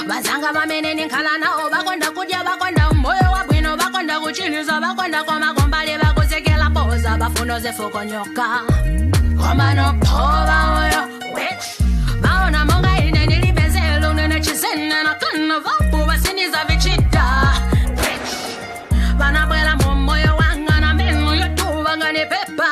Bazanga mameneni nkala nao bakonda kudya bakonda moyo wa bwino bakonda kuchiliza bakonda koma kombale bakosekela boza bafuno zefokonyoka koma no poba moyo witch baona monga ine nilibenzelo nene chisena na kana vapu basiniza vichita witch banabwela moyo wanga na menu yotu wanga ni pepa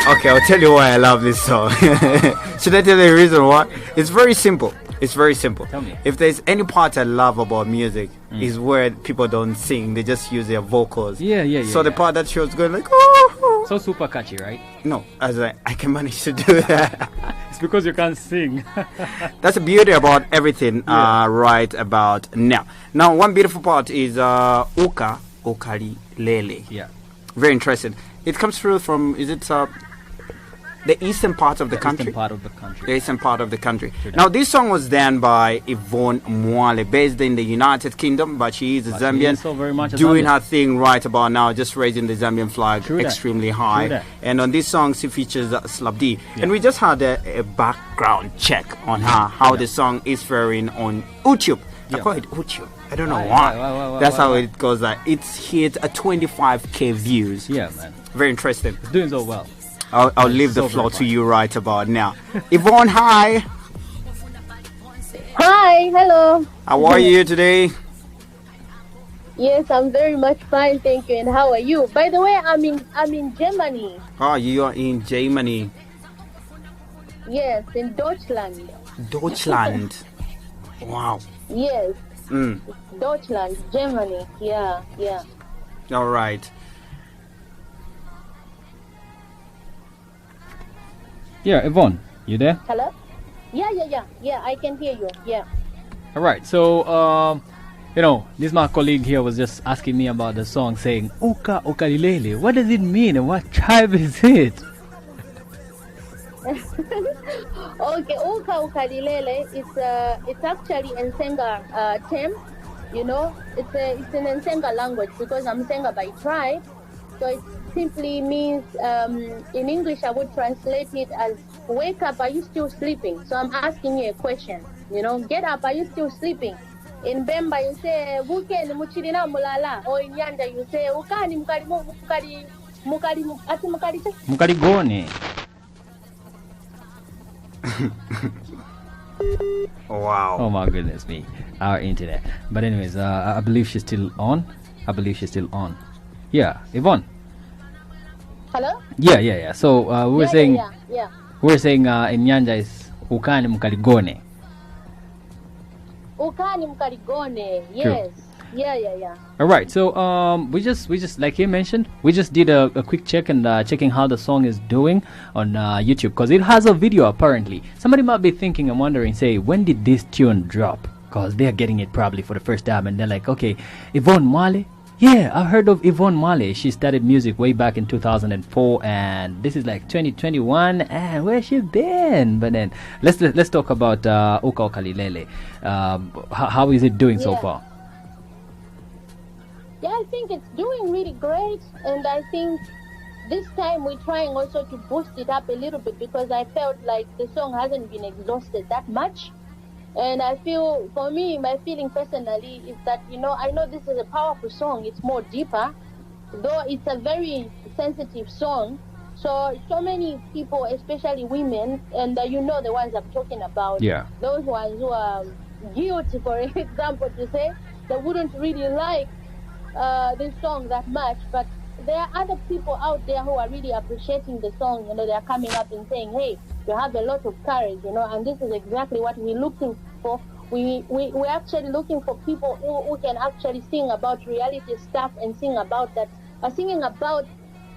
Okay, I'll tell you why I love this song. Should I tell you the reason why? It's very simple. It's very simple. Tell me. If there's any part I love about music, is where people don't sing; they just use their vocals. So the part that she was going like, oh, so super catchy, right? No, as I can manage to do that. It's because you can't sing. That's the beauty about everything. Right about now. Now, one beautiful part is Uka Okali Lele. Yeah. Very interesting. It comes through from, is it the eastern part of the country? Eastern part of the country. The eastern part of the country. Now, this song was done by Yvonne Mwale, based in the United Kingdom, but she is a Zambian, so very much doing her thing right about now, just raising the Zambian flag extremely high. And on this song, she features Slabdi. And we just had a background check on her, how the song is faring on YouTube. I call it YouTube. I don't know why. That's how it goes. It's hit a 25k views. Yeah, man. Very interesting. It's doing so well. I'll leave the floor to you right about now. Yvonne, hi. Hi, hello. How are you today? Yes, I'm very much fine, thank you. And how are you? By the way, I'm in Germany. Oh, you are in Germany. Yes, in Deutschland. Deutschland. Wow. Yes. Deutschland, Germany. Yeah. All right. Yeah, Yvonne, you there? Hello? Yeah, I can hear you. Yeah. All right. So, this my colleague here was just asking me about the song, saying Uka Okalilele. What does it mean and what tribe is it? Okay, Uka Okalilele it's actually Nsenga term. It's an Nsenga language because I'm Nsenga by tribe. So it simply means, in English, I would translate it as wake up, are you still sleeping? So I'm asking you a question, get up, are you still sleeping? In Bemba, you say, Wuke ni muchirina mulala. Or in Yanda, you say, Ukani mukari gone. Wow. Oh my goodness me. Our internet. But anyways, I believe she's still on. Yeah, Yvonne. Hello? Yeah. So we were saying, yeah. We were saying in Nyanja is ukani mkaligone. Ukani mkaligone. Yes. True. Yeah. All right. So we just like he mentioned, we just did a quick check and checking how the song is doing on YouTube because it has a video apparently. Somebody might be thinking and wondering, say, when did this tune drop? Because they're getting it probably for the first time and they're like, okay, Yvonne Mwale. Yeah, I've heard of Yvonne Mwale. She started music way back in 2004 and this is like 2021 and where's she been? But then let's talk about Uka Okalilele. How is it doing so far? Yeah, I think it's doing really great, and I think this time we're trying also to boost it up a little bit because I felt like the song hasn't been exhausted that much. And I feel, for me, my feeling personally is that, I know this is a powerful song, it's more deeper, though it's a very sensitive song. So many people, especially women, and the ones I'm talking about, those ones who are guilty, for example, to say, they wouldn't really like this song that much, but there are other people out there who are really appreciating the song. They are coming up and saying, hey, you have a lot of courage, and this is exactly what we're looking for we're actually looking for people who can actually sing about reality stuff and sing about that, singing about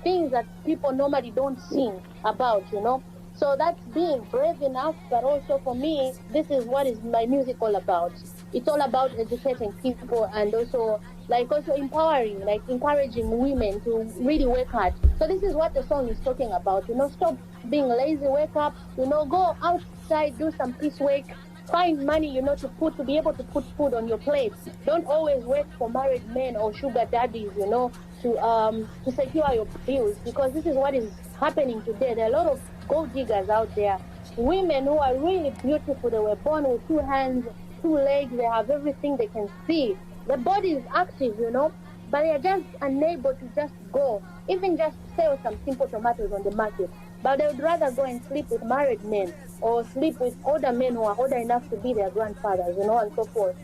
things that people normally don't sing about, you know. So that's being brave enough, but also for me, this is what is my music all about. It's all about educating people and also empowering, like encouraging women to really work hard. So this is what the song is talking about, you know, stop being lazy, wake up, you know, go outside, do some piece work, find money, you know, to be able to put food on your plate. Don't always wait for married men or sugar daddies, you know, to secure your bills, because this is what is happening today. There are a lot of gold diggers out there, women who are really beautiful. They were born with 2 hands, 2 legs, they have everything they can see. The body is active, you know, but they are just unable to just go, even just sell some simple tomatoes on the market. But they would rather go and sleep with married men or sleep with older men who are older enough to be their grandfathers, you know, and so forth.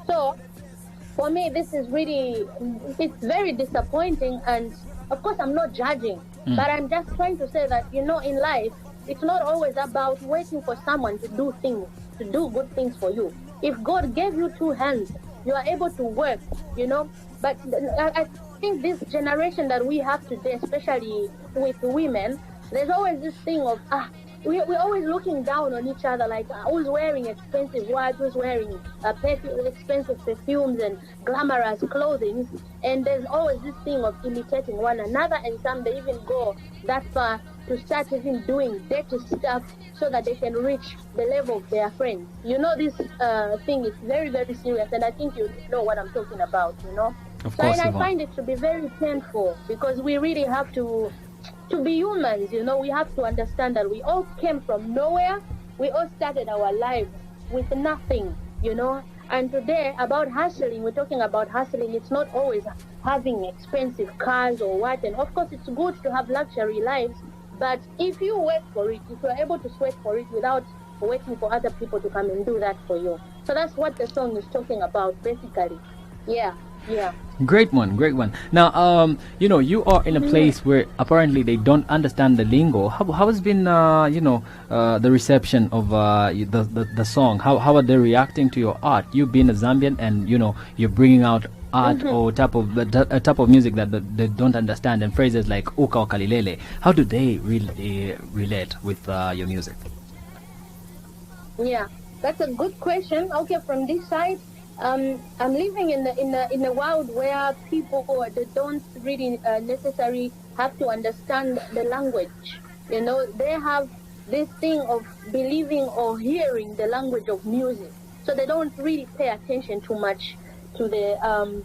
So for me, this is really, it's very disappointing. And of course, I'm not judging, but I'm just trying to say that, you know, in life, it's not always about waiting for someone to do things, to do good things for you. If God gave you 2 hands, you are able to work, you know. But I think this generation that we have today, especially with women, there's always this thing of, we're always looking down on each other, like who's wearing expensive watch, who's wearing expensive perfumes and glamorous clothing, and there's always this thing of imitating one another, and some they even go that far to start even doing dirty stuff so that they can reach the level of their friends. You know, this thing is very, very serious, and I think you know what I'm talking about, you know. Of course, and I find it to be very painful, because we really have to be humans, you know. We have to understand that we all came from nowhere. We all started our lives with nothing, you know. And today, about hustling, we're talking about hustling. It's not always having expensive cars or what. And of course, it's good to have luxury lives. But if you work for it, if you're able to sweat for it without waiting for other people to come and do that for you. So that's what the song is talking about, basically. Yeah. Great one. Now, you know, you are in a place where apparently they don't understand the lingo. How has been, the reception of the song? How are they reacting to your art? You being a Zambian, and you know, you're bringing out art or type of music that they don't understand, and phrases like uka o kalilele. How do they really relate with your music? Yeah, that's a good question. Okay, from this side, I'm living in a world where people they don't really necessarily have to understand the language. You know, they have this thing of believing or hearing the language of music, so they don't really pay attention too much to the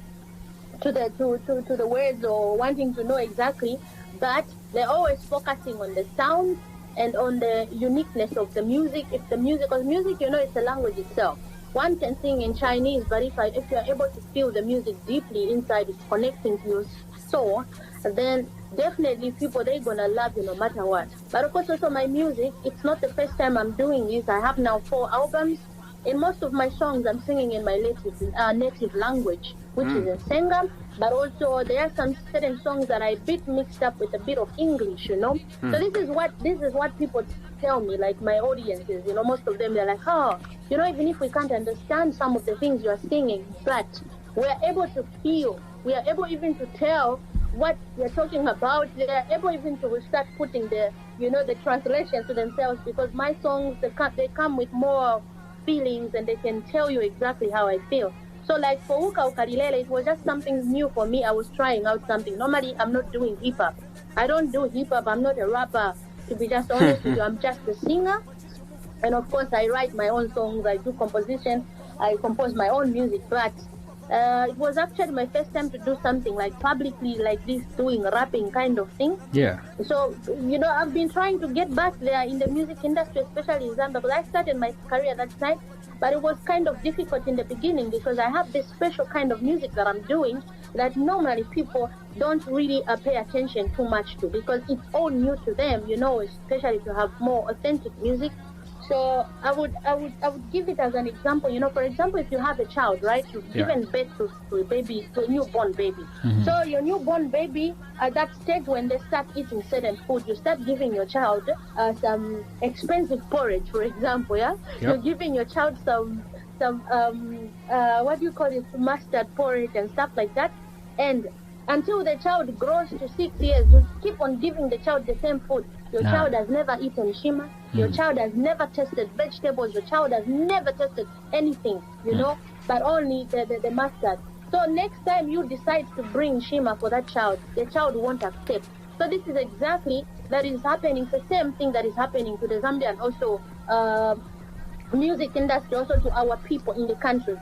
to the words or wanting to know exactly, but they're always focusing on the sound and on the uniqueness of the music. If the music, because music, you know, it's a language itself. One can sing in Chinese, but if you're able to feel the music deeply inside, it's connecting to your soul, then definitely people, they're gonna love you no matter what. But of course, also my music, it's not the first time I'm doing this. I have now 4 albums. In most of my songs, I'm singing in my native language, which is in Sengam. But also, there are some certain songs that I bit mixed up with a bit of English, you know. So this is what people tell me, like my audiences, you know. Most of them, they're like, oh, you know, even if we can't understand some of the things you are singing, but we are able to feel, we are able even to tell what you're talking about. They are able even to start putting the, you know, the translation to themselves, because my songs, they come with more feelings, and they can tell you exactly how I feel. So like for Uka Ukarilele, it was just something new for me. I was trying out something. Normally, I'm not doing hip-hop. I don't do hip-hop. I'm not a rapper, to be just honest with you. I'm just a singer. And of course, I write my own songs. I do composition. I compose my own music. But it was actually my first time to do something like publicly like this, doing rapping kind of thing. Yeah. So, you know, I've been trying to get back there in the music industry, especially in Zambia, because I started my career that time. But it was kind of difficult in the beginning, because I have this special kind of music that I'm doing that normally people don't really pay attention too much to, because it's all new to them, you know, especially to have more authentic music. So I would give it as an example. You know, for example, if you have a child, right, you've given birth to a baby, to a newborn baby. So your newborn baby, at that stage when they start eating certain food, you start giving your child some expensive porridge, for example. You're giving your child some some what do you call it, mustard porridge and stuff like that, and until the child grows to 6 years, you keep on giving the child the same food. Your child has never eaten shima. Your child has never tasted vegetables. Your child has never tasted anything, you know, but only the mustard. So next time you decide to bring shima for that child, the child won't accept. So this is exactly that is happening. The same thing that is happening to the Zambian also music industry, also to our people in the country,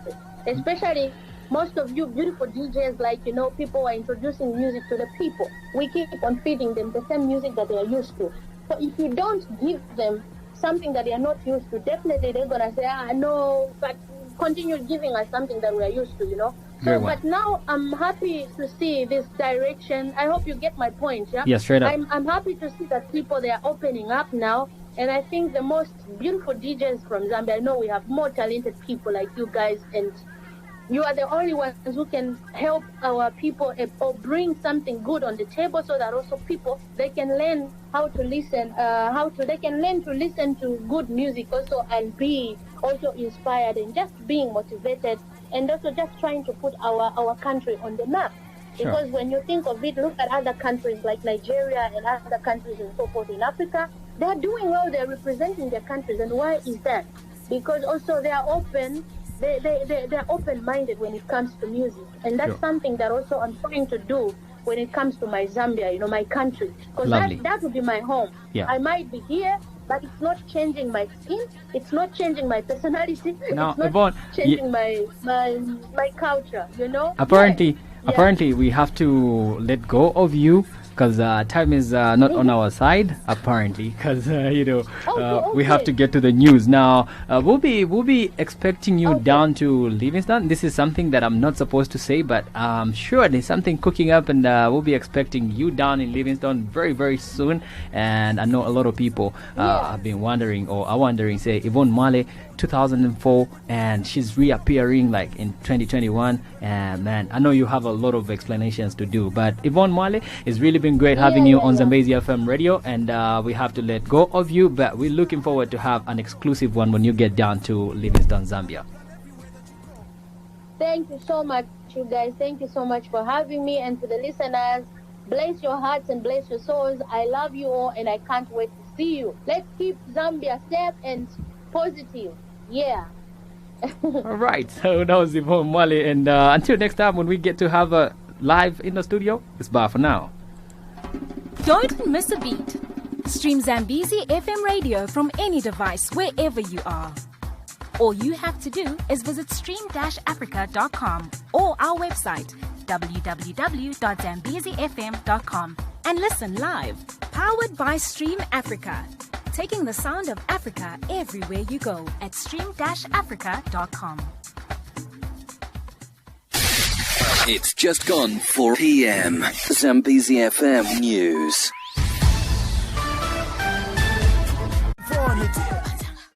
especially most of you beautiful DJs, like, you know, people are introducing music to the people. We keep on feeding them the same music that they are used to. So if you don't give them something that they are not used to, definitely they're going to say, no, but continue giving us something that we are used to, you know. So, but now I'm happy to see this direction. I hope you get my point, yeah? Yeah, straight up. I'm happy to see that people, they are opening up now. And I think the most beautiful DJs from Zambia, I know we have more talented people like you guys, and you are the only ones who can help our people or bring something good on the table, so that also people, they can learn how to listen, they can learn to listen to good music also, and be also inspired and just being motivated, and also just trying to put our country on the map. Sure. Because when you think of it, look at other countries like Nigeria and other countries and so forth in Africa, they are doing well, they are representing their countries. And why is that? Because also they are open. They're open-minded when it comes to music, and that's something that also I'm trying to do when it comes to my Zambia, you know, my country, because that would be my home. I might be here, but it's not changing my skin, it's not changing my personality, now, it's not Yvonne, changing my culture, you know. Apparently we have to let go of you, because time is not on our side, apparently, because we have to get to the news now. We'll be expecting you down to Livingston. This is something that I'm not supposed to say, but I'm sure there's something cooking up, and we'll be expecting you down in Livingston very, very soon. And I know a lot of people have been wondering, or are wondering, say, Yvonne Mwale, 2004, and she's reappearing like in 2021, and man, I know you have a lot of explanations to do, but Yvonne Mwale, it's really been great having you on Zambezi FM radio, and we have to let go of you, but we're looking forward to have an exclusive one when you get down to Livingston, Zambia. Thank you so much, you guys. Thank you so much for having me, and to the listeners, bless your hearts and bless your souls. I love you all, and I can't wait to see you. Let's keep Zambia safe and positive. Yeah. All right, so that was Yvonne Mwale, and until next time when we get to have a live in the studio, it's bye for now. Don't miss a beat. Stream Zambezi FM radio from any device wherever you are. All you have to do is visit stream-africa.com or our website www.zambezifm.com and listen live. Powered by Stream Africa. Taking the sound of Africa everywhere you go at stream-africa.com. It's just gone 4 p.m. Zambezi FM News.